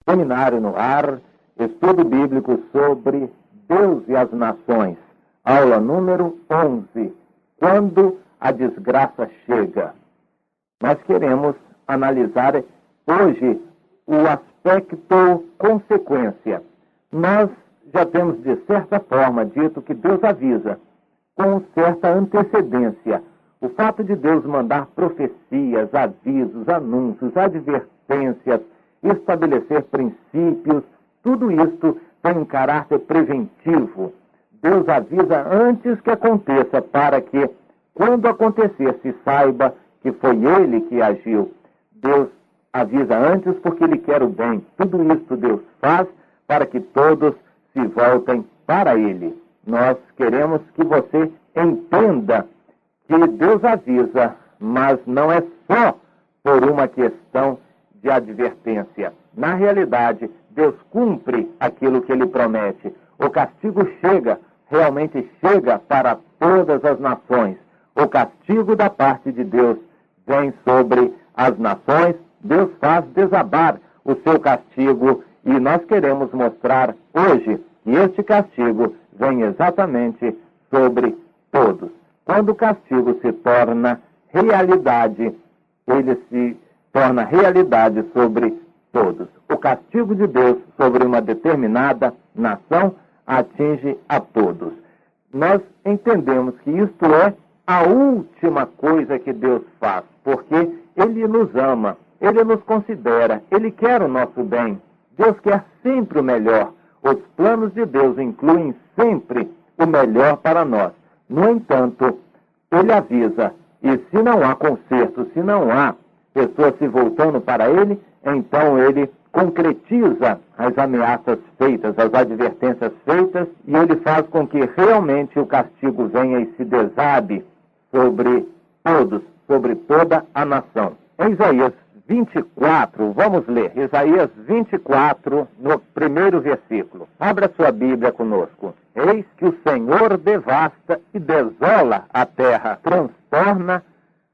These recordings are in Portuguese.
Seminário no ar, estudo bíblico sobre Deus e as nações. Aula número 11. Quando a desgraça chega. Nós queremos analisar hoje o aspecto consequência. Nós já temos, de certa forma, dito que Deus avisa com certa antecedência. O fato de Deus mandar profecias, avisos, anúncios, advertências, estabelecer princípios, tudo isto tem um caráter preventivo. Deus avisa antes que aconteça, para que, quando acontecer, se saiba que foi Ele que agiu. Deus avisa antes porque Ele quer o bem. Tudo isto Deus faz para que todos se voltem para Ele. Nós queremos que você entenda que Deus avisa, mas não é só por uma questão de advertência. Na realidade, Deus cumpre aquilo que Ele promete. O castigo chega, realmente chega para todas as nações. O castigo da parte de Deus vem sobre as nações. Deus faz desabar o seu castigo e nós queremos mostrar hoje que este castigo vem exatamente sobre todos. Quando o castigo se torna realidade, ele se torna realidade sobre todos. O castigo de Deus sobre uma determinada nação atinge a todos. Nós entendemos que isto é a última coisa que Deus faz, porque Ele nos ama, Ele nos considera, Ele quer o nosso bem. Deus quer sempre o melhor. Os planos de Deus incluem sempre o melhor para nós. No entanto, Ele avisa, e se não há conserto, se não há pessoas se voltando para Ele, então Ele concretiza as ameaças feitas, as advertências feitas, e Ele faz com que realmente o castigo venha e se desabe sobre todos, sobre toda a nação. Em Isaías 24, vamos ler, Isaías 24, no primeiro versículo. Abra sua Bíblia conosco. Eis que o Senhor devasta e desola a terra, transtorna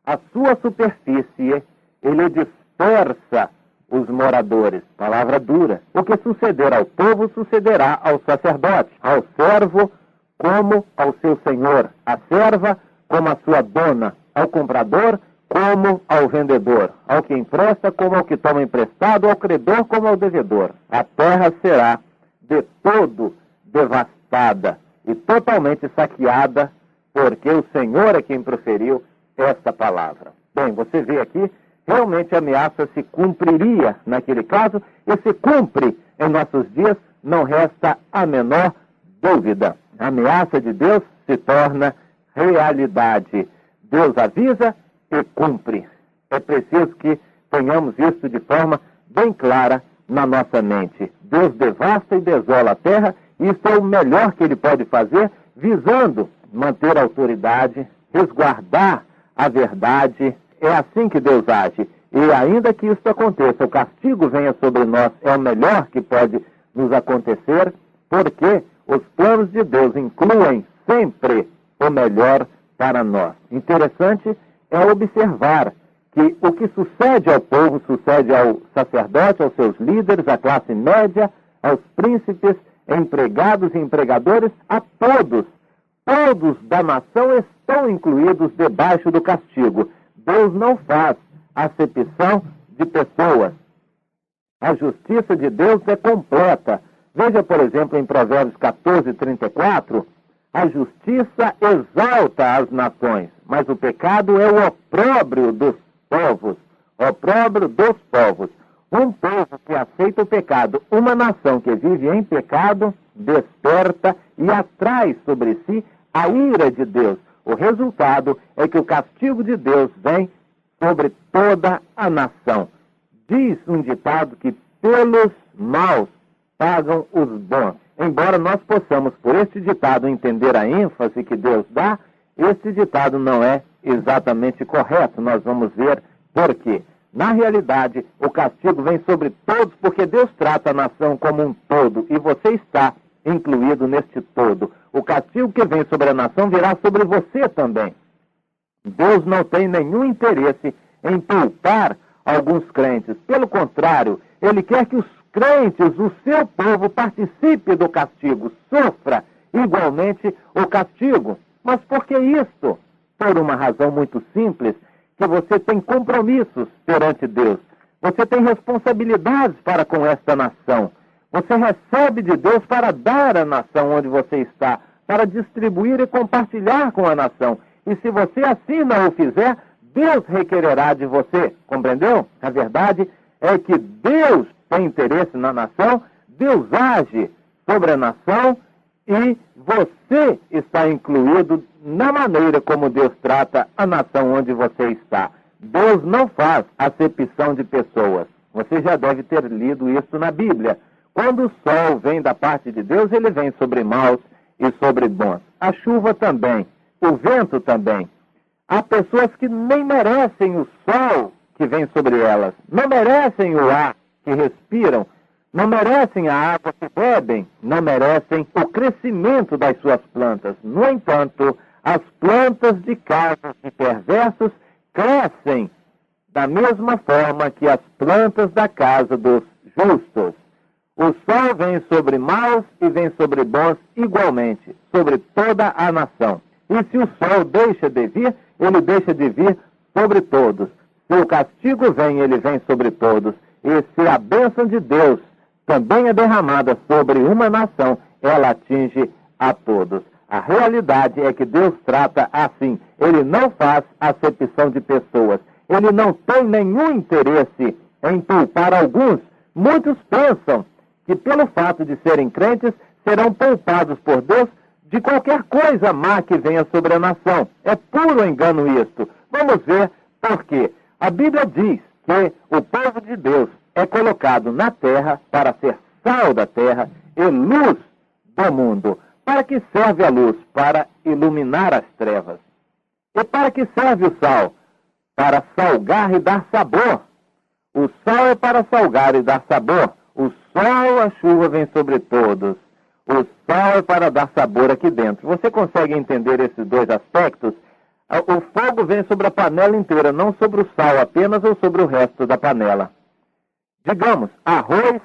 a sua superfície, Ele dispersa os moradores. Palavra dura. O que suceder ao povo, sucederá ao sacerdote, ao servo como ao seu senhor, à serva como a sua dona, ao comprador como ao vendedor, ao que empresta como ao que toma emprestado, ao credor como ao devedor. A terra será de todo devastada e totalmente saqueada, porque o Senhor é quem proferiu esta palavra. Bem, você vê aqui, realmente a ameaça se cumpriria naquele caso, e se cumpre em nossos dias, não resta a menor dúvida. A ameaça de Deus se torna realidade. Deus avisa e cumpre. É preciso que tenhamos isso de forma bem clara na nossa mente. Deus devasta e desola a terra, e isso é o melhor que Ele pode fazer, visando manter a autoridade, resguardar a verdade. É assim que Deus age. E ainda que isso aconteça, o castigo venha sobre nós, é o melhor que pode nos acontecer, porque os planos de Deus incluem sempre o melhor para nós. Interessante é observar que o que sucede ao povo, sucede ao sacerdote, aos seus líderes, à classe média, aos príncipes, empregados e empregadores, a todos. Todos da nação estão incluídos debaixo do castigo. Deus não faz acepção de pessoas. A justiça de Deus é completa. Veja, por exemplo, em Provérbios 14, 34, a justiça exalta as nações, mas o pecado é o opróbrio dos povos. Opróbrio dos povos. Um povo que aceita o pecado, uma nação que vive em pecado, desperta e atrai sobre si a ira de Deus. O resultado é que o castigo de Deus vem sobre toda a nação. Diz um ditado que pelos maus pagam os bons. Embora nós possamos, por este ditado, entender a ênfase que Deus dá, este ditado não é exatamente correto. Nós vamos ver por quê. Na realidade, o castigo vem sobre todos, porque Deus trata a nação como um todo, e você está incluído neste todo. O castigo que vem sobre a nação virá sobre você também. Deus não tem nenhum interesse em poupar alguns crentes. Pelo contrário, Ele quer que os crentes, o seu povo, participe do castigo, sofra igualmente o castigo. Mas por que isto? Por uma razão muito simples, que você tem compromissos perante Deus. Você tem responsabilidades para com esta nação. Você recebe de Deus para dar à nação onde você está, para distribuir e compartilhar com a nação. E se você assim não o fizer, Deus requererá de você. Compreendeu? A verdade é que Deus tem interesse na nação, Deus age sobre a nação e você está incluído na maneira como Deus trata a nação onde você está. Deus não faz acepção de pessoas. Você já deve ter lido isso na Bíblia. Quando o sol vem da parte de Deus, ele vem sobre maus e sobre bons. A chuva também, o vento também. Há pessoas que nem merecem o sol que vem sobre elas, não merecem o ar que respiram, não merecem a água que bebem, não merecem o crescimento das suas plantas. No entanto, as plantas de casas de perversos crescem da mesma forma que as plantas da casa dos justos. O sol vem sobre maus e vem sobre bons igualmente, sobre toda a nação. E se o sol deixa de vir, ele deixa de vir sobre todos. Se o castigo vem, ele vem sobre todos. E se a bênção de Deus também é derramada sobre uma nação, ela atinge a todos. A realidade é que Deus trata assim. Ele não faz acepção de pessoas. Ele não tem nenhum interesse em poupar alguns. Muitos pensam que pelo fato de serem crentes, serão poupados por Deus de qualquer coisa má que venha sobre a nação. É puro engano isto. Vamos ver por quê. A Bíblia diz que o povo de Deus é colocado na terra para ser sal da terra e luz do mundo. Para que serve a luz? Para iluminar as trevas. E para que serve o sal? Para salgar e dar sabor. O sal é para salgar e dar sabor. O sol, a chuva vem sobre todos. O sal é para dar sabor aqui dentro. Você consegue entender esses dois aspectos? O fogo vem sobre a panela inteira, não sobre o sal apenas ou sobre o resto da panela. Digamos, arroz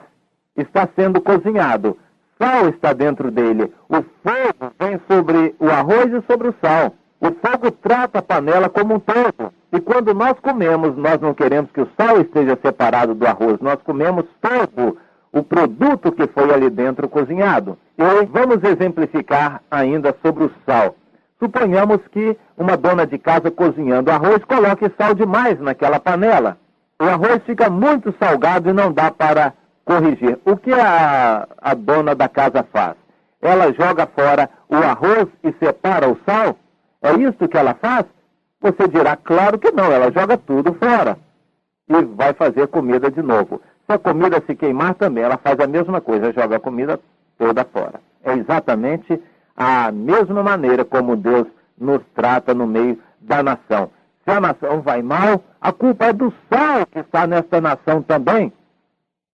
está sendo cozinhado, sal está dentro dele. O fogo vem sobre o arroz e sobre o sal. O fogo trata a panela como um todo. E quando nós comemos, nós não queremos que o sal esteja separado do arroz. Nós comemos todo o produto que foi ali dentro cozinhado. E vamos exemplificar ainda sobre o sal. Suponhamos que uma dona de casa cozinhando arroz coloque sal demais naquela panela. O arroz fica muito salgado e não dá para corrigir. O que a dona da casa faz? Ela joga fora o arroz e separa o sal? É isso que ela faz? Você dirá, claro que não, ela joga tudo fora e vai fazer comida de novo. Se a comida se queimar também, ela faz a mesma coisa, joga a comida toda fora. É exatamente a mesma maneira como Deus nos trata no meio da nação. Se a nação vai mal, a culpa é do sal que está nesta nação também.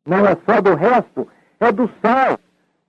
Não é só do resto, é do sal.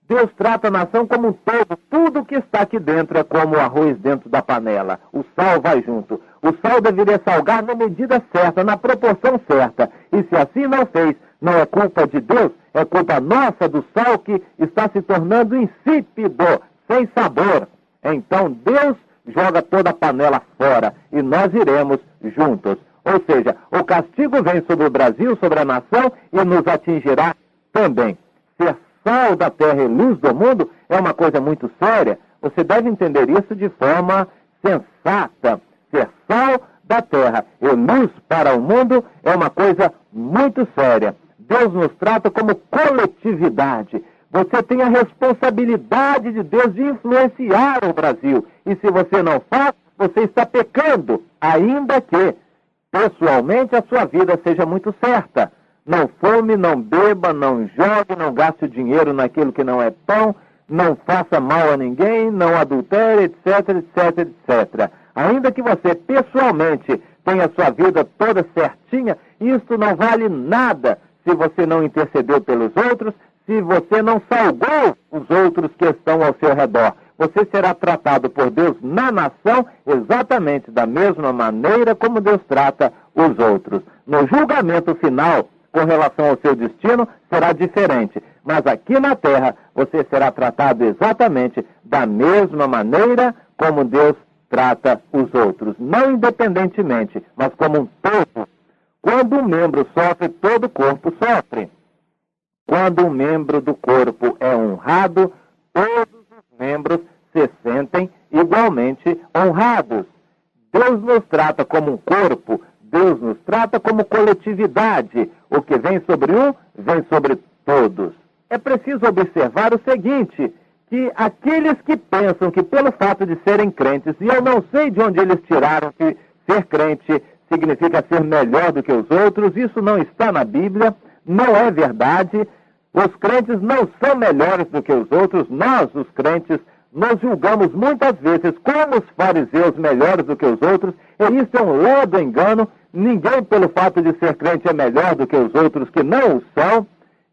Deus trata a nação como um todo. Tudo que está aqui dentro é como o arroz dentro da panela. O sal vai junto. O sal deveria salgar na medida certa, na proporção certa. E se assim não fez, não é culpa de Deus, é culpa nossa do sal que está se tornando insípido, sem sabor. Então Deus joga toda a panela fora e nós iremos juntos. Ou seja, o castigo vem sobre o Brasil, sobre a nação e nos atingirá também. Ser sal da terra e luz do mundo é uma coisa muito séria. Você deve entender isso de forma sensata. Ser sal da terra e luz para o mundo é uma coisa muito séria. Deus nos trata como coletividade. Você tem a responsabilidade de Deus de influenciar o Brasil. E se você não faz, você está pecando, ainda que, pessoalmente, a sua vida seja muito certa. Não fome, não beba, não jogue, não gaste dinheiro naquilo que não é pão, não faça mal a ninguém, não adultere, etc, etc, etc. Ainda que você, pessoalmente, tenha a sua vida toda certinha, isso não vale nada se você não intercedeu pelos outros, se você não salvou os outros que estão ao seu redor. você será tratado por Deus na nação exatamente da mesma maneira como Deus trata os outros. No julgamento final, com relação ao seu destino, será diferente. Mas aqui na terra, você será tratado exatamente da mesma maneira como Deus trata os outros. Não independentemente, mas como um todo. Quando um membro sofre, todo o corpo sofre. Quando um membro do corpo é honrado, todos os membros se sentem igualmente honrados. Deus nos trata como um corpo, Deus nos trata como coletividade. O que vem sobre um, vem sobre todos. É preciso observar o seguinte, que aqueles que pensam que pelo fato de serem crentes, e eu não sei de onde eles tiraram que ser crente significa ser melhor do que os outros, isso não está na Bíblia, não é verdade. Os crentes não são melhores do que os outros, nós, os crentes, nós julgamos muitas vezes como os fariseus melhores do que os outros, e isso é um ledo engano. Ninguém, pelo fato de ser crente, é melhor do que os outros que não o são,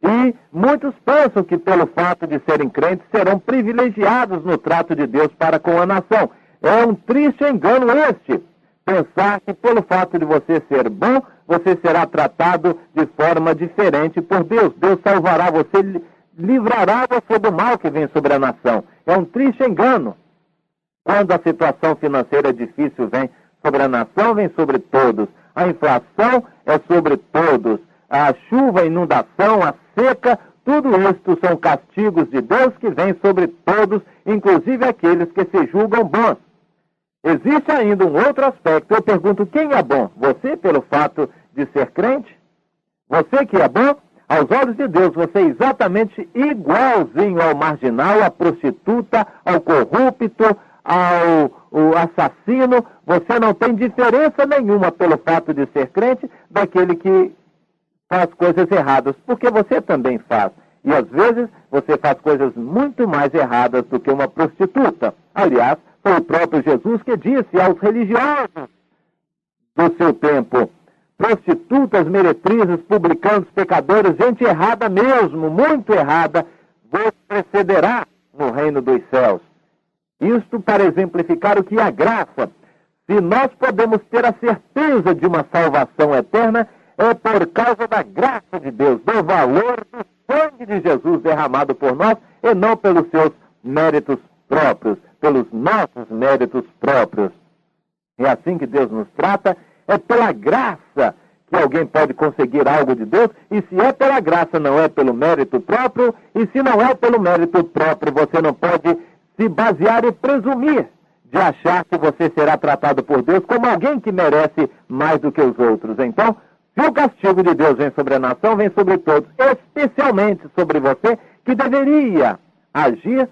e muitos pensam que pelo fato de serem crentes serão privilegiados no trato de Deus para com a nação. É um triste engano este, pensar que pelo fato de você ser bom, você será tratado de forma diferente por Deus. Deus salvará você, livrará você do mal que vem sobre a nação. É um triste engano. Quando a situação financeira difícil vem sobre a nação, vem sobre todos. A inflação é sobre todos. A chuva, a inundação, a seca, tudo isto são castigos de Deus que vêm sobre todos, inclusive aqueles que se julgam bons. Existe ainda um outro aspecto. Eu pergunto, quem é bom? Você, pelo fato de ser crente? Você que é bom? Aos olhos de Deus, você é exatamente igualzinho ao marginal, à prostituta, ao corrupto, ao assassino. Você não tem diferença nenhuma pelo fato de ser crente daquele que faz coisas erradas, porque você também faz. E às vezes você faz coisas muito mais erradas do que uma prostituta. Aliás, foi o próprio Jesus que disse aos religiosos do seu tempo: prostitutas, meretrizes, publicanos, pecadores, gente errada mesmo, muito errada, vos precederá no reino dos céus. Isto para exemplificar o que é a graça. Se nós podemos ter a certeza de uma salvação eterna, é por causa da graça de Deus, do valor do sangue de Jesus derramado por nós, e não pelos seus méritos próprios, pelos nossos méritos próprios. É assim que Deus nos trata. É pela graça que alguém pode conseguir algo de Deus, e se é pela graça, não é pelo mérito próprio, e se não é pelo mérito próprio, você não pode se basear e presumir de achar que você será tratado por Deus como alguém que merece mais do que os outros. Então, se o castigo de Deus vem sobre a nação, vem sobre todos, especialmente sobre você, que deveria agir,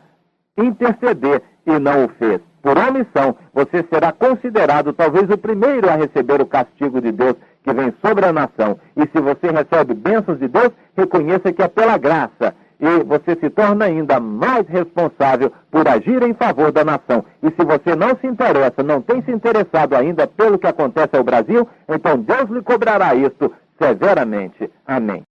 interceder, e não o fez. Por omissão, você será considerado talvez o primeiro a receber o castigo de Deus que vem sobre a nação. E se você recebe bênçãos de Deus, reconheça que é pela graça. E você se torna ainda mais responsável por agir em favor da nação. E se você não se interessa, não tem se interessado ainda pelo que acontece ao Brasil, então Deus lhe cobrará isto severamente. Amém.